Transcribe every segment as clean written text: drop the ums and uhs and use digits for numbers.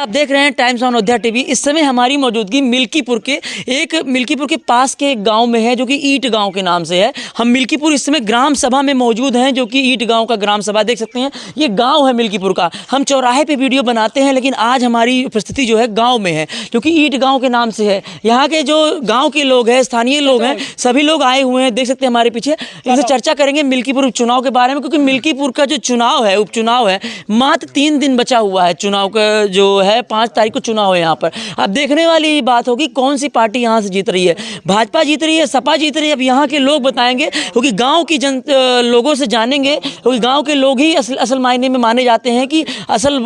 आप देख रहे हैं टाइम्स ऑन अयोध्या टीवी। इस समय हमारी मौजूदगी मिल्कीपुर के पास के एक गांव में है जो कि ईट गांव के नाम से है। हम मिल्कीपुर इस समय ग्राम सभा में मौजूद हैं जो कि ईट गांव का ग्राम सभा देख सकते हैं। ये गांव है मिल्कीपुर का। हम चौराहे पे वीडियो बनाते हैं लेकिन आज हमारी उपस्थिति जो है गाँव में है क्योंकि ईट गाँव के नाम से है। यहाँ के जो गाँव के लोग हैं, स्थानीय लोग हैं, सभी लोग आए हुए हैं। देख सकते हैं हमारे पीछे। इनसे चर्चा करेंगे मिल्कीपुर उपचुनाव के बारे में क्योंकि मिल्कीपुर का जो चुनाव है, उपचुनाव है, मात्र 3 दिन बचा हुआ है। चुनाव का जो है 5 तारीख को चुनाव है यहाँ पर। अब देखने वाली बात होगी कौन सी पार्टी यहाँ से जीत रही है। भाजपा जीत रही है, सपा जीत रही है। अब यहाँ के लोग बताएंगे क्योंकि गांव की लोगों से जानेंगे क्योंकि गांव के लोग ही असल मायने में माने जाते हैं कि असल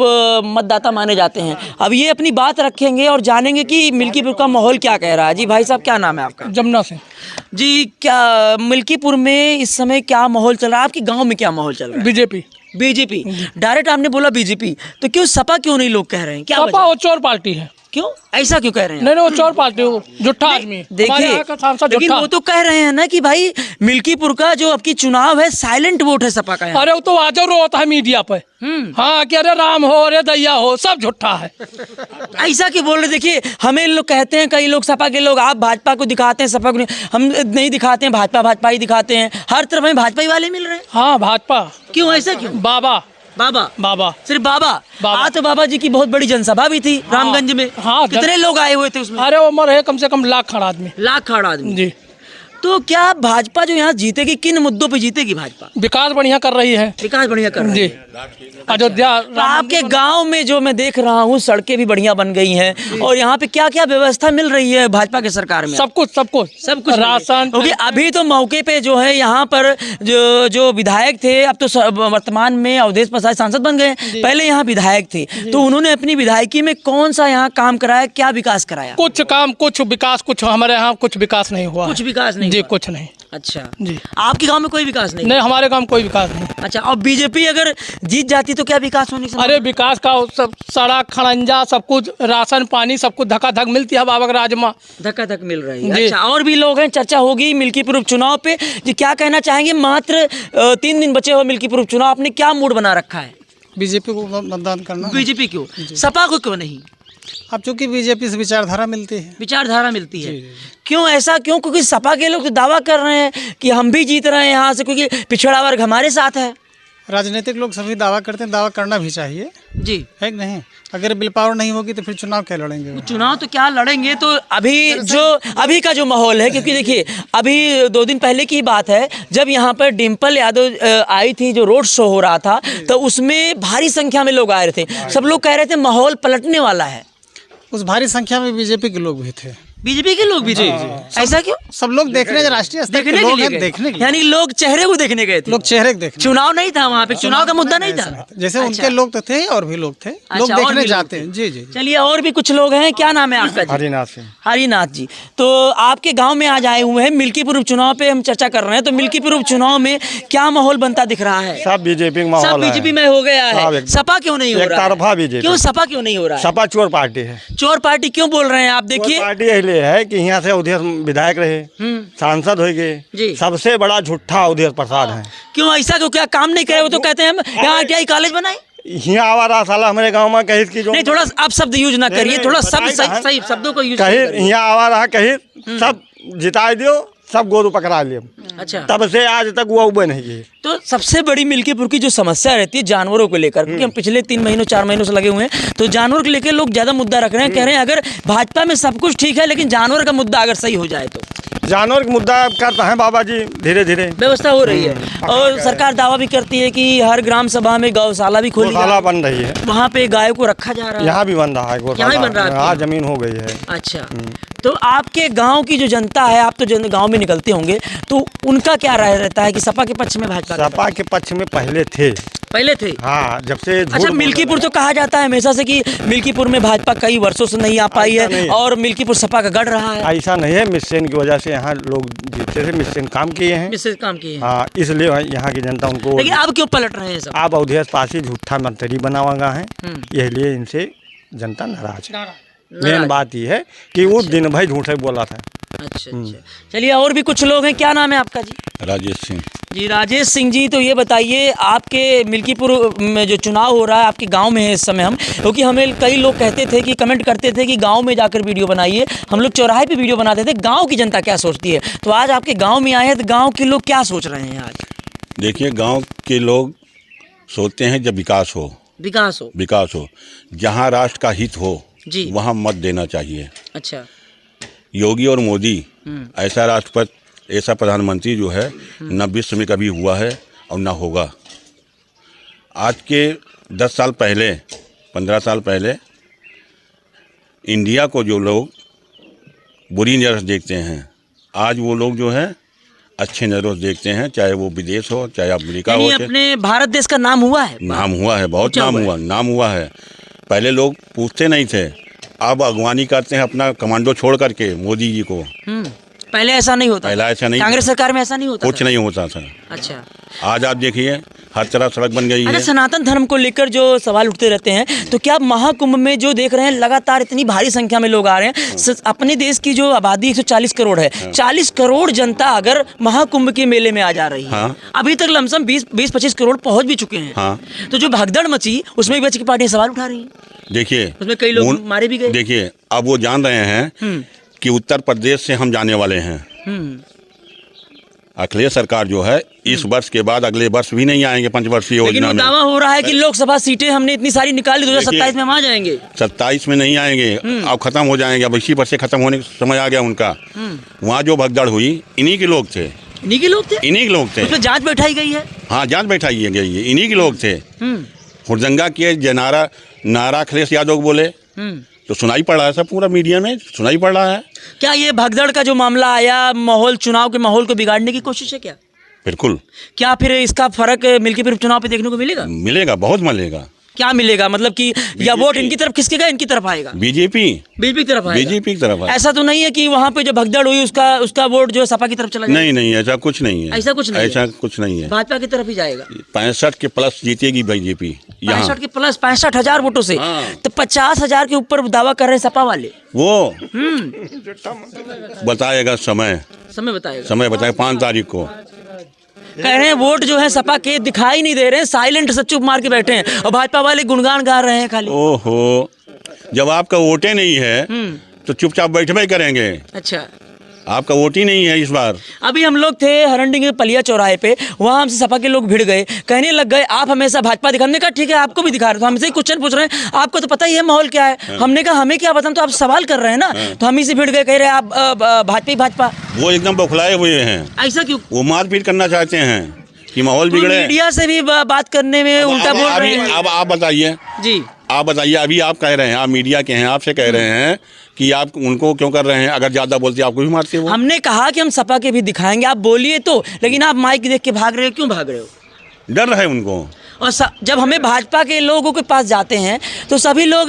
मतदाता माने जाते हैं। अब ये अपनी बात रखेंगे और जानेंगे कि मिल्कीपुर का माहौल क्या कह रहा है। जी भाई साहब, क्या नाम है आपका? जमुना सिंह जी, क्या मिल्कीपुर में इस समय क्या माहौल चल रहा है? आपके गाँव में क्या माहौल चल रहा है? बीजेपी डायरेक्ट आपने बोला बीजेपी, तो क्यों सपा क्यों नहीं लोग कह रहे हैं? क्या सपा वो चोर पार्टी है। क्यों ऐसा क्यों कह रहे हैं? नहीं वो चोर पार्टी हो, झूठा आदमी। देखिए लेकिन वो तो कह रहे हैं ना कि भाई मिल्कीपुर का जो आपकी चुनाव है साइलेंट वोट है सपा का। अरे वो तो आजो होता है मीडिया पे। हाँ कि अरे राम हो, अरे दैया हो, सब झूठा है। ऐसा क्यों बोल रहे? देखिए हमें लोग कहते हैं, कई लोग सपा के लोग, आप भाजपा को दिखाते हैं, सपा को हम नहीं दिखाते हैं, भाजपा ही दिखाते हैं। हर तरफ में भाजपा ही वाले मिल रहे हैं। हाँ भाजपा। क्यों ऐसा क्यों? बाबा सिर्फ बाबा। आज तो बाबा जी की बहुत बड़ी जनसभा भी थी रामगंज में। हाँ, कितने लोग आए हुए थे उसमें? अरे वो मर है कम से कम लाख खड़ा आदमी। जी। तो क्या भाजपा जो यहाँ जीतेगी, किन मुद्दों पे जीतेगी भाजपा? विकास बढ़िया कर रही है। विकास बढ़िया कर रही है। अयोध्या तो आपके गांव में जो मैं देख रहा हूँ सड़कें भी बढ़िया बन गई हैं और यहाँ पे क्या क्या व्यवस्था मिल रही है भाजपा के सरकार में? सब कुछ राशन। क्योंकि अभी तो मौके पे जो है यहाँ पर जो विधायक थे, अब तो वर्तमान में अवधेश प्रसाद सांसद बन गए, पहले यहाँ विधायक थे, तो उन्होंने अपनी विधायकी में कौन सा यहाँ काम कराया, क्या विकास कराया? कुछ विकास, कुछ हमारे यहाँ कुछ विकास नहीं हुआ। कुछ विकास नहीं? जी कुछ नहीं। अच्छा जी। आपके गांव में कोई विकास नहीं? नहीं, हमारे गांव में कोई विकास नहीं। अच्छा, और बीजेपी अगर जीत जाती तो क्या विकास होने से? अरे विकास का सब सड़क खड़ंजा सब कुछ, राशन पानी सब कुछ धक्का मिलती है बाबा राज में। धक्का मिल रही है। अच्छा, और भी लोग हैं, चर्चा होगी मिल्कीपुर उपचुनाव पे। जी क्या कहना चाहेंगे? मात्र 3 दिन बचे हुए मिल्कीपुर उपचुनाव, आपने क्या मूड बना रखा है? बीजेपी को मतदान करना। बीजेपी क्यों? सपा को क्यों नहीं? अब चूंकि बीजेपी से विचारधारा मिलती है। विचारधारा मिलती है। क्यों ऐसा क्यों? क्योंकि सपा के लोग तो दावा कर रहे हैं कि हम भी जीत रहे हैं यहाँ से क्योंकि पिछड़ा वर्ग हमारे साथ है। राजनीतिक लोग सभी दावा करते हैं, दावा करना भी चाहिए। जी है कि नहीं? अगर विल पावर नहीं होगी तो फिर चुनाव क्या लड़ेंगे? चुनाव तो क्या लड़ेंगे। तो अभी का जो माहौल है, क्योंकि देखिए अभी 2 दिन पहले की बात है जब यहाँ पर डिम्पल यादव आई थी, जो रोड शो हो रहा था, तो उसमें भारी संख्या में लोग आए थे। सब लोग कह रहे थे माहौल पलटने वाला है। उस भारी संख्या में बीजेपी के लोग भी थे। बीजेपी के लोग भी थे? ऐसा क्यों? सब लोग देखने, राष्ट्रीय स्तर के लोग हैं, देखने के लिए। यानी लोग चेहरे को देखने गए थे? लोग चेहरे को देखने। चुनाव नहीं था वहाँ पे, चुनाव का मुद्दा नहीं था। जैसे उनके लोग तो थे और भी लोग थे, लोग देखने जाते हैं। जी जी। चलिए, और भी कुछ लोग हैं। क्या नाम है आपका? हरिनाथ जी। तो आपके गाँव में आज आए हुए हैं, मिल्कीपुर उपचुनाव पे हम चर्चा कर रहे हैं। तो मिल्कीपुर उपचुनाव में क्या माहौल बनता दिख रहा है? सब बीजेपी माहौल, सब बीजेपी में हो गया है। सपा क्यों नहीं हो रहा है? क्यों सपा क्यों नहीं हो रहा है? सपा चोर पार्टी है। चोर पार्टी क्यों बोल रहे हैं आप? देखिए पार्टी इसलिए है कि यहाँ से अवधेश विधायक रहे, सांसद हो गए, सबसे बड़ा झूठा अवधेश प्रसाद है। क्यों ऐसा? क्यों क्या काम नहीं करे? वो तो कहते हैं हम यहाँ ITI कॉलेज बनाए। यहाँ आवारा साला हमारे गांव में कहीं की जो नहीं, थोड़ा आप शब्द यूज ना करिए, थोड़ा शब्द सही शब्दों को यूज कहीं। यहाँ आवारा कहीं सब जिता दियो, सब गोरू पकड़ा लियो। अच्छा, तब से आज तक वो उबे नहीं है। तो सबसे बड़ी मिल्कीपुर की जो समस्या रहती है जानवरों को लेकर, क्योंकि हम पिछले 3 महीनों 4 महीनों से लगे हुए हैं, तो जानवर को लेकर लोग ज्यादा मुद्दा रख रहे हैं। कह रहे हैं अगर भाजपा में सब कुछ ठीक है लेकिन जानवर का मुद्दा अगर सही हो जाए तो। जानवर का मुद्दा करता है बाबा जी, धीरे धीरे व्यवस्था हो रही है। और सरकार दावा भी करती है कि हर ग्राम सभा में गौशाला भी खोली, गौशाला बन रही है, वहाँ पे गाय को रखा जा रहा है। यहाँ भी बन रहा है गौशाला, यहाँ बन रहा है। हाँ, जमीन हो गई है। अच्छा, तो आपके गांव की जो जनता है, आप तो गांव में निकलते होंगे, तो उनका क्या राय रहता है कि सपा के पक्ष में, भाजपा? सपा के पक्ष में पहले थे। हाँ, जब से। अच्छा, मिल्कीपुर तो कहा जाता है हमेशा से कि मिल्कीपुर में भाजपा कई वर्षों से नहीं आ पाई है और मिल्कीपुर सपा का गढ़ रहा है। ऐसा नहीं है, मिशन की वजह से यहाँ लोग जीते थे, मिशन काम किए हैं। हाँ, इसलिए यहाँ की जनता उनको। लेकिन अब क्यों पलट रहे हैं सब? आप अवधेश पासी झूठा मंत्री बनावागा है, इसलिए इनसे जनता नाराज है। मेन बात ये है कि वो दिन भर झूठे बोला था। अच्छा अच्छा, चलिए और भी कुछ लोग हैं। क्या नाम है आपका जी? राजेश सिंह। जी राजेश सिंह जी, तो ये बताइए आपके मिल्कीपुर में जो चुनाव हो रहा है आपके गांव में है इस समय, हम क्योंकि हमें कई लोग कहते थे कि कमेंट करते थे कि गांव में जाकर वीडियो बनाइए, हम लोग चौराहे पे वीडियो बनाते थे, गांव की जनता क्या सोचती है। तो आज आपके गांव में आए हैं तो गांव के लोग क्या सोच रहे हैं आज? देखिए, गांव के लोग सोचते हैं जब विकास हो, विकास हो, जहां राष्ट्र का हित हो जी, वहां मत देना चाहिए। अच्छा, योगी और मोदी ऐसा राष्ट्रपति, ऐसा प्रधानमंत्री जो है न विश्व में कभी हुआ है और न होगा। आज के 10 साल पहले, 15 साल पहले इंडिया को जो लोग बुरी नज़र से देखते हैं, आज वो लोग जो है अच्छे नज़रों से देखते हैं, चाहे वो विदेश हो चाहे अमेरिका हो। अपने भारत देश का नाम हुआ है, नाम हुआ है, बहुत नाम हुआ है। पहले लोग पूछते नहीं थे, अब अगवानी करते हैं अपना कमांडो छोड़ करके मोदी जी को। पहले ऐसा नहीं होता, पहले ऐसा नहीं, कांग्रेस सरकार में ऐसा नहीं होता, कुछ नहीं होता था। अच्छा, आज आप देखिए हर तरफ सड़क बन गई है। सनातन धर्म को लेकर जो सवाल उठते रहते हैं, तो क्या महाकुंभ में जो देख रहे हैं लगातार इतनी भारी संख्या में लोग आ रहे हैं, अपने देश की जो आबादी 140 करोड़ है, 40 करोड़ जनता अगर महाकुंभ के मेले में आ जा रही है, अभी तक लमसम 20-25 करोड़ पहुंच भी चुके हैं, तो जो भगदड़ मची उसमें भी की पार्टियां सवाल उठा रही है। देखिए उसमें कई लोग मारे भी गए। देखिए अब वो जान रहे हैं कि उत्तर प्रदेश से हम जाने वाले हैं। अखिलेश सरकार जो है इस वर्ष के बाद अगले वर्ष भी नहीं आएंगे 5 वर्षीय योजना में। दावा हो रहा है कि लोकसभा सीटें हमने इतनी सारी निकाली, 2027 में हम आ जाएंगे। 27 में नहीं आएंगे, अब खत्म हो जाएंगे। अब इसी वर्ष से खत्म होने का समय आ गया उनका। वहाँ जो भगदड़ हुई इन्हीं के लोग थे, इन्हीं के लोग थे। उसमें जांच बैठाई गई है। हाँ, जांच बैठाई गई है, इन्हीं के लोग थे। हुड़दंगा किए, नारा अखिलेश यादव बोले, तो सुनाई पड़ रहा है, सब पूरा मीडिया में सुनाई पड़ रहा है। क्या ये भगदड़ का जो मामला आया, माहौल, चुनाव के माहौल को बिगाड़ने की कोशिश है क्या? बिल्कुल। क्या फिर इसका फर्क मिल्कीपुर उपचुनाव पे देखने को मिलेगा? मिलेगा, बहुत मिलेगा। क्या मिलेगा, मतलब कि या वोट इनकी तरफ खिसकेगा, इनकी तरफ आएगा? बीजेपी की तरफ आएगा। बीजेपी की तरफ आएगा। ऐसा तो नहीं है कि वहाँ पे जो भगदड़ हुई उसका वोट जो सपा की तरफ चला जाएगा? नहीं, ऐसा कुछ नहीं है। ऐसा कुछ नहीं है, भाजपा की तरफ ही जाएगा। 65 के प्लस जीतेगी बीजेपी। 65 के प्लस, 65,000 वोटों से। तो 50,000 के ऊपर दावा कर रहे हैं सपा वाले। वो बताएगा समय बताएगा 5 तारीख को। कह रहे हैं वोट जो है सपा के दिखाई नहीं दे रहे हैं, साइलेंट से चुप मार के बैठे हैं, और भाजपा वाले गुणगान गा रहे हैं खाली। ओहो, जब आपका वोटे नहीं है तो चुपचाप बैठे ही करेंगे। अच्छा, आपका वोट ही नहीं है इस बार। अभी हम लोग थे हरंडी के पलिया चौराहे पे, वहाँ हमसे सपा के लोग भिड़ गए, कहने लग गए आप हमेशा भाजपा दिखा। हमने कहा ठीक है, आपको भी दिखा रहे, तो हमसे ही क्वेश्चन पूछ रहे हैं, आपको तो पता ही है माहौल क्या है। हमने कहा हमें क्या पता, तो आप सवाल कर रहे हैं ना। तो हम ही से भिड़ गए, कह रहे आप भाजपा। वो एकदम बौखलाए हुए हैं। ऐसा क्यों? वो मारपीट करना चाहते हैं कि माहौल बिगड़े। मीडिया से भी बात करने में उल्टा बोल रहे हैं। अब आप बताइए जी, आप बताइए, अभी आप कह रहे हैं, आप मीडिया के हैं, आपसे कह रहे हैं कि आप उनको क्यों कर रहे हैं, अगर ज्यादा बोलते आपको भी मारते हो। हमने कहा कि हम सपा के भी दिखाएंगे, आप बोलिए तो, लेकिन आप माइक देख के भाग रहे हो, क्यों भाग रहे हो? डर रहा है उनको। और जब हमें भाजपा के लोगों के पास जाते हैं तो सभी लोग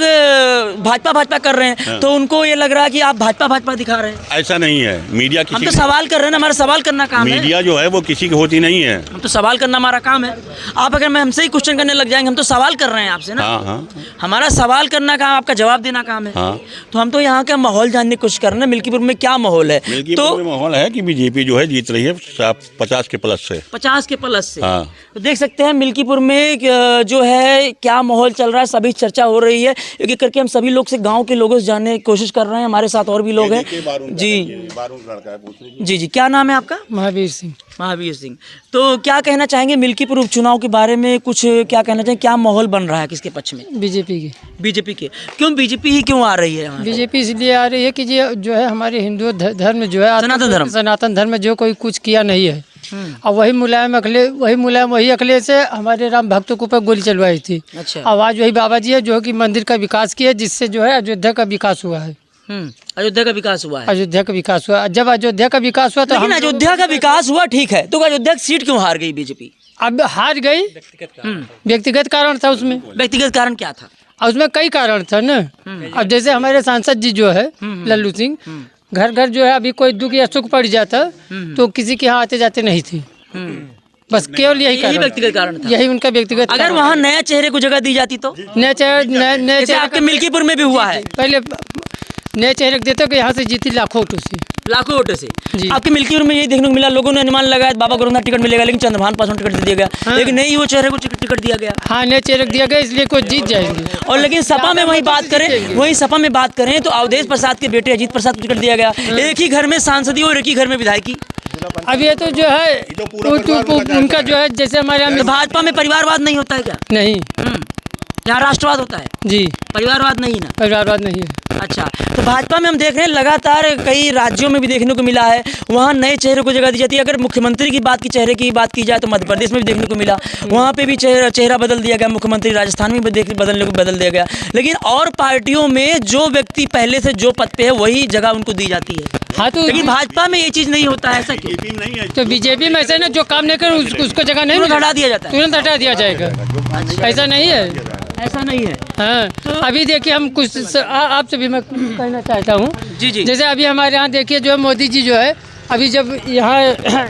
भाजपा कर रहे हैं, तो उनको ये लग रहा है कि आप भाजपा दिखा रहे हैं। ऐसा नहीं है, मीडिया हम तो सवाल कर रहे हैं ना, हमारा सवाल करना काम है। मीडिया जो है वो किसी की होती नहीं है, हम तो सवाल करना हमारा काम है। आप अगर मैं हमसे ही क्वेश्चन करने लग जाएंगे, हम तो सवाल कर रहे हैं आपसे ना। हमारा सवाल करना काम, आपका जवाब देना काम है। तो हम तो यहाँ का माहौल जानने की कोशिश कर रहे हैं, मिल्कीपुर में क्या माहौल है। तो माहौल है कि बीजेपी जो है जीत रही है 50 के प्लस से। 50 के प्लस से। तो देख सकते हैं मिल्कीपुर में जो है क्या माहौल चल रहा है, सभी चर्चा हो रही है। एक एक करके हम सभी लोग से, गांव के लोगों से जानने की कोशिश कर रहे हैं। हमारे साथ और भी लोग हैं। जी, क्या नाम है आपका? महावीर सिंह। तो क्या कहना चाहेंगे मिल्कीपुर उपचुनाव के बारे में, कुछ क्या कहना चाहेंगे, क्या माहौल बन रहा है, किसके पक्ष में? बीजेपी के। क्यों बीजेपी ही क्यों आ रही है? बीजेपी इसलिए आ रही है कि जो है हमारे हिंदू धर्म जो है, सनातन धर्म में जो कोई कुछ किया नहीं है, और वही अखिलेश से हमारे राम भक्तों के ऊपर गोली चलवाई थी। अच्छा। आवाज वही बाबा जी है जो कि मंदिर का विकास किया, जिससे जो है अयोध्या का विकास हुआ है। अयोध्या का विकास हुआ है। अयोध्या का विकास हुआ। जब अयोध्या का विकास हुआ तो लेकिन अयोध्या का विकास हुआ, ठीक है, तो अयोध्या की सीट क्यों हार गई बीजेपी? अब हार गई, व्यक्तिगत कारण था उसमें। व्यक्तिगत कारण क्या था? और उसमें कई कारण था ना। अब जैसे हमारे सांसद जी जो है लल्लू सिंह, घर घर जो है अभी कोई दुख या सुख पड़ जाता तो किसी के यहाँ आते जाते नहीं थे। बस केवल यही व्यक्तिगत कारण था। यही उनका व्यक्तिगत। अगर वहाँ नया चेहरे को जगह दी जाती तो? नया चेहरे आपके मिल्कीपुर में भी हुआ है। पहले नए चेहरे को देते कि यहाँ से जीती लाखों वोटों से। लाखों वोटों से जी। आपके मिल्कीपुर में यही देखने को मिला, लोगों ने अनुमान लगाया बाबा गोरखनाथ टिकट मिलेगा, लेकिन चंद्रभान पासवान टिकट दिया गया, लेकिन नए युवा चेहरे को टिकट दिया गया। हाँ, नए चेहरे को दिया गया, इसलिए कोई जीत जाएंगे। और लेकिन सपा में वही बात करें तो अवधेश प्रसाद के बेटे अजीत प्रसाद को टिकट दिया गया। एक ही घर में सांसदी और एक ही घर में विधायकी। अब ये तो जो है उनका जो है जैसे हमारे यहाँ भाजपा में परिवारवाद नहीं होता है क्या? नहीं, यहाँ राष्ट्रवाद होता है जी, परिवारवाद नहीं ना। परिवारवाद नहीं है। अच्छा, तो भाजपा में हम देख रहे हैं लगातार कई राज्यों में भी देखने को मिला है, वहाँ नए चेहरे को जगह दी जाती है। अगर मुख्यमंत्री की चेहरे की बात की जाए तो मध्य प्रदेश में भी देखने को मिला, वहाँ पे भी चेहरा बदल दिया गया। मुख्यमंत्री राजस्थान में भी बदल दिया गया। लेकिन और पार्टियों में जो व्यक्ति पहले से जो पद पे है वही जगह उनको दी जाती है। हाँ, तो लेकिन भाजपा में ये चीज़ नहीं होता है, ऐसा क्यों? तो बीजेपी में ऐसा ना, जो काम नहीं करे उसको जगह नहीं हटा दिया जाता है, तुरंत हटा दिया जाएगा। ऐसा नहीं है, ऐसा नहीं है। हाँ, तो अभी देखिए हम कुछ आपसे भी मैं कहना चाहता हूँ। जी। जैसे अभी हमारे यहाँ देखिए जो है मोदी जी जो है अभी जब यहाँ